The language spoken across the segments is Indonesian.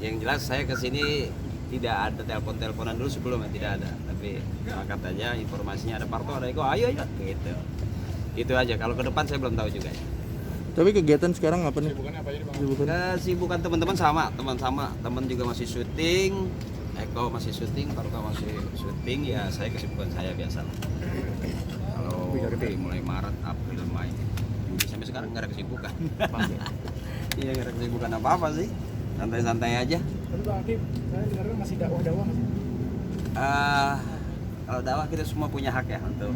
Yang jelas saya kesini tidak ada telepon-teleponan dulu sebelumnya, tidak ada. Tapi angkat aja informasinya ada Parto, ada Eko, ayo gitu. Itu aja. Kalau ke depan saya belum tahu juga ya. Tapi kegiatan sekarang apa nih? Kesibukannya apa aja nih Bang? Kesibukan teman-teman sama, teman juga masih syuting, Eko masih syuting, Parto masih syuting, ya saya kesibukan saya biasa lah. Kalau dari mulai Maret, April, Mei, Juni sampai sekarang nggak ada kesibukan. Iya, nggak ada kesibukan apa-apa sih, santai-santai aja. Tapi Bang Akif, saya dengar masih dakwah masih. Kalau dakwah kita semua punya hak ya untuk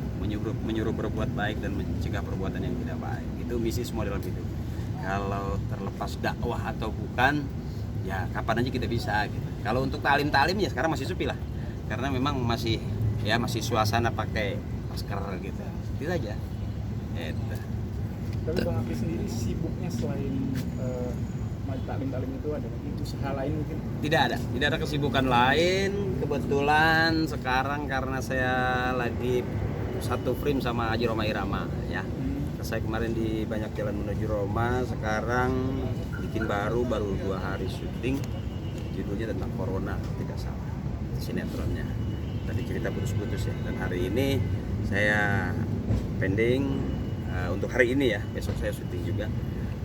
menyuruh berbuat baik dan mencegah perbuatan yang tidak baik. Itu misi semua dalam hidup. Kalau terlepas dakwah atau bukan, ya kapan aja kita bisa gitu. Kalau untuk talim ya sekarang masih sepi lah. Karena memang masih suasana pakai masker gitu. Itu aja. Gitu. Tapi Bang Akif sendiri sibuknya selain talim itu ada lagi usaha lain mungkin? Tidak ada kesibukan lain. Kebetulan sekarang karena saya lagi satu frame sama Haji Roma Irama ya. Saya kemarin di Banyak Jalan Menuju Roma, sekarang bikin baru 2 hari syuting. Judulnya tentang corona, tidak salah. Sinetronnya. Tadi cerita putus-putus ya. Dan hari ini saya pending untuk hari ini ya. Besok saya syuting juga.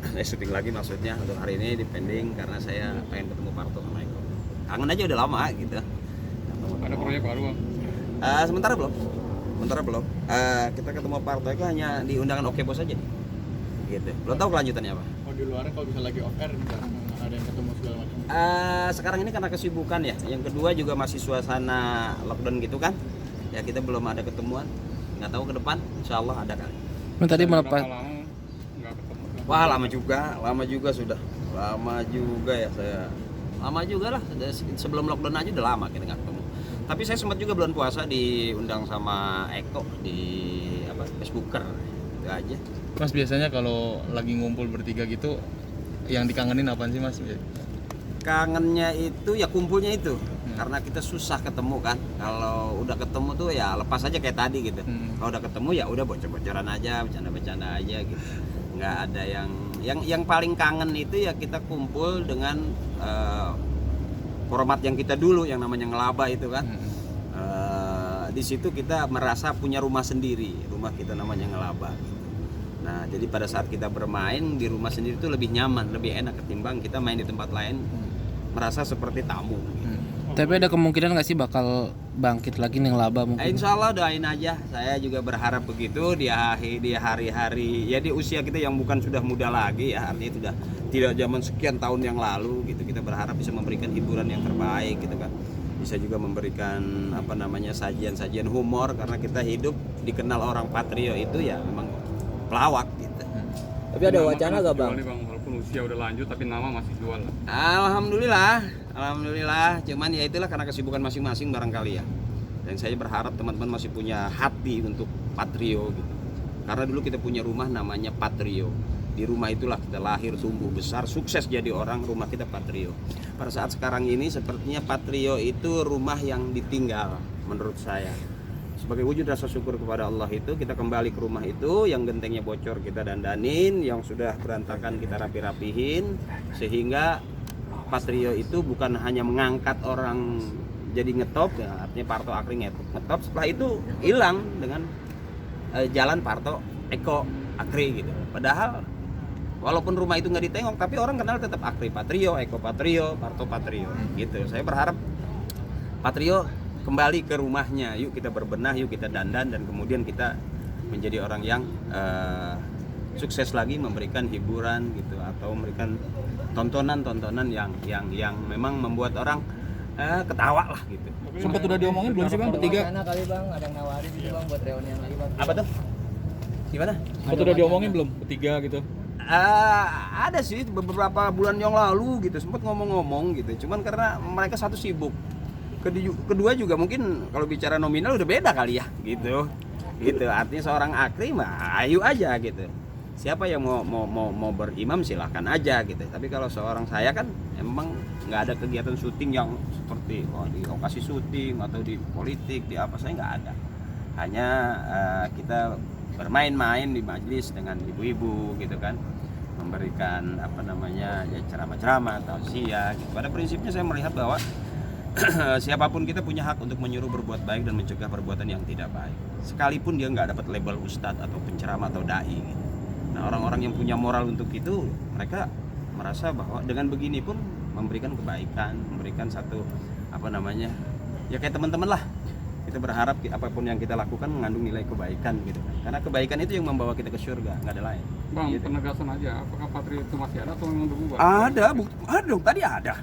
Syuting lagi maksudnya, untuk hari ini dipending karena saya pengen ketemu Parto sama Eko. Kangen aja udah lama gitu. Ada proyek baru Bang? Sementara belum. Kita ketemu Parto Eko hanya di undangan Oke Bos aja nih. Gitu. Belum tahu kelanjutannya apa. Oh di luar kalau bisa lagi off air ada yang ketemu segala macam. Sekarang ini karena kesibukan ya. Yang kedua juga masih suasana lockdown gitu kan. Ya kita belum ada ketemuan. Nggak tahu ke depan, insya Allah ada kali. Tadi melepas. Nggak ketemu. Wah lama juga sudah. Lama juga ya saya. Lama juga lah, sebelum lockdown aja udah lama kita nggak ketemu. Tapi saya sempat juga bulan puasa diundang sama Eko di Facebooker, itu aja. Mas biasanya kalau lagi ngumpul bertiga gitu, yang dikangenin apaan sih Mas? Kangennya itu ya kumpulnya itu, karena kita susah ketemu kan. Kalau udah ketemu tuh ya lepas aja kayak tadi gitu. Kalau udah ketemu ya udah bocor-bocoran aja, bercanda-bercanda aja gitu. Nggak ada yang paling kangen itu ya kita kumpul dengan format yang kita dulu yang namanya ngelaba itu kan. Di situ kita merasa punya rumah sendiri, rumah kita namanya ngelaba. Nah jadi pada saat kita bermain di rumah sendiri itu lebih nyaman, lebih enak ketimbang kita main di tempat lain merasa seperti tamu. Tapi ada kemungkinan nggak sih bakal bangkit lagi nih laba mungkin? Insya Allah doain aja. Saya juga berharap begitu di hari-hari ya di usia kita yang bukan sudah muda lagi ya, artinya sudah tidak zaman sekian tahun yang lalu gitu. Kita berharap bisa memberikan hiburan yang terbaik gitu kan. Bisa juga memberikan sajian-sajian humor karena kita hidup dikenal orang Patrio itu ya memang pelawak gitu. Tapi ada wacana nggak Bang? Bang, walaupun usia udah lanjut tapi nama masih jual lah. Alhamdulillah. Cuman ya itulah karena kesibukan masing-masing barangkali ya. Dan saya berharap teman-teman masih punya hati untuk Patrio gitu. Karena dulu kita punya rumah namanya Patrio. Di rumah itulah kita lahir, tumbuh besar, sukses jadi orang, rumah kita Patrio. Pada saat sekarang ini sepertinya Patrio itu rumah yang ditinggal menurut saya. Sebagai wujud rasa syukur kepada Allah itu kita kembali ke rumah itu, yang gentengnya bocor kita dandanin, yang sudah berantakan kita rapi-rapihin, sehingga Patrio itu bukan hanya mengangkat orang jadi ngetop ya, artinya Parto Akri ngetop, setelah itu hilang dengan jalan Parto Eko Akri gitu. Padahal walaupun rumah itu nggak ditengok tapi orang kenal tetap Akri Patrio, Eko Patrio, Parto Patrio gitu. Saya berharap Patrio kembali ke rumahnya, yuk kita berbenah, yuk kita dandan dan kemudian kita menjadi orang yang sukses lagi memberikan hiburan gitu atau memberikan tontonan yang memang membuat orang ketawa lah gitu. Sempat udah diomongin belum sih Bang bertiga? Sana kali Bang, ada yang nawarin gitu Bang buat reunian lagi Bang. Apa tuh? Gimana? Sempat udah diomongin belum bertiga gitu? Ada sih beberapa bulan yang lalu gitu sempat ngomong-ngomong gitu. Cuman karena mereka satu sibuk. Kedua juga mungkin kalau bicara nominal udah beda kali ya gitu. Gitu. Artinya seorang Akri mah ayo aja gitu. Siapa yang mau berimam silahkan aja gitu. Tapi kalau seorang saya kan emang nggak ada kegiatan syuting yang seperti di lokasi syuting atau di politik di apa, saya nggak ada. Hanya kita bermain-main di majelis dengan ibu-ibu gitu kan, memberikan ya ceramah-ceramah, tausiah gitu. Pada prinsipnya saya melihat bahwa siapapun kita punya hak untuk menyuruh berbuat baik dan mencegah perbuatan yang tidak baik, sekalipun dia nggak dapat label ustadz atau penceramah atau dai gitu. Nah, orang-orang yang punya moral untuk itu, mereka merasa bahwa dengan begini pun memberikan kebaikan, memberikan satu ya kayak teman-teman lah. Kita berharap apapun yang kita lakukan mengandung nilai kebaikan gitu kan. Karena kebaikan itu yang membawa kita ke surga, nggak ada lain. Bang, Gitu. penegasan aja, apakah Patrio itu masih ada atau memang udah bubar? Ada, ada dong, tadi ada.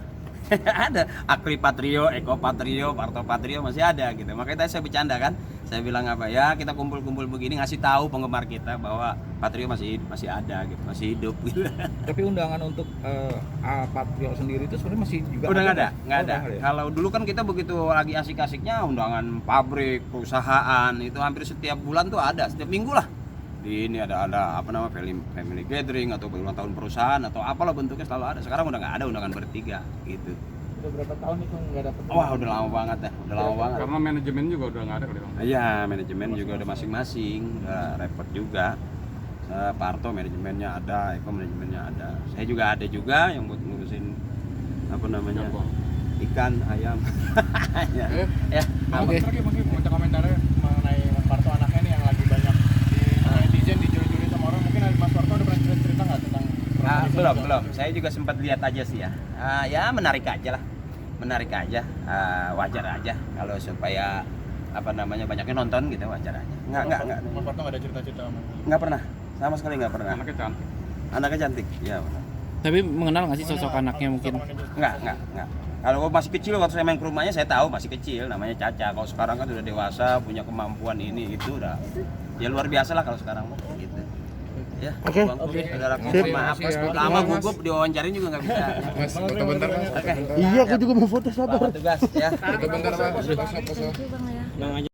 Ada Akri Patrio, Eko Patrio, Parto Patrio masih ada gitu. Makanya tadi saya bercanda kan. Saya bilang ya kita kumpul-kumpul begini ngasih tahu penggemar kita bahwa Patrio masih ada gitu, masih hidup gitu. Tapi undangan untuk Patrio sendiri itu sebenarnya masih juga Udah nggak ada. ya? Kalau dulu kan kita begitu lagi asik-asiknya undangan pabrik, perusahaan itu hampir setiap bulan tuh ada, setiap minggu lah. Di ini ada family gathering atau ulang tahun perusahaan atau apalah bentuknya selalu ada. Sekarang udah nggak ada undangan bertiga gitu. Udah berapa tahun itu nggak dapet? Wah udah lama banget ya, udah lama banget. Karena manajemen juga udah nggak ada kali bang. Iya, manajemen juga udah masing-masing, udah repot juga. Parto manajemennya ada, Eko manajemennya ada. Saya juga ada juga yang buat ngurusin ikan, ayam. Ya. Oke. Mungkin mau komentarnya mengenai Mas Parto anaknya nih yang lagi banyak di netizen dijuri-juri sama orang. Mungkin Mas Parto udah pernah cerita nggak tentang? Belum. Saya juga sempat lihat aja sih ya. Ya menarik aja lah. Menarik aja. Wajar aja kalau supaya banyaknya nonton gitu, wajar aja. Enggak. Mas Parto nggak ada cerita-cerita sama? Enggak pernah. Sama sekali enggak pernah. Anaknya cantik. Anaknya cantik. Iya, benar. Tapi mengenal nggak sih sosok anaknya mungkin? Enggak. Kalau masih kecil waktu saya main ke rumahnya saya tahu masih kecil, namanya Caca. Kalau sekarang kan udah dewasa, punya kemampuan ini itu udah ya luar biasa lah kalau sekarang gitu. Ya, Oke. Saudara, Sip. maaf Mas, lama gugup diwawancarin juga nggak bisa. Mas, foto bentar Mas. Oke. Iya, aku juga mau foto, sabar. Tugas ya. Foto bentar Mas. Thank you Bang ya.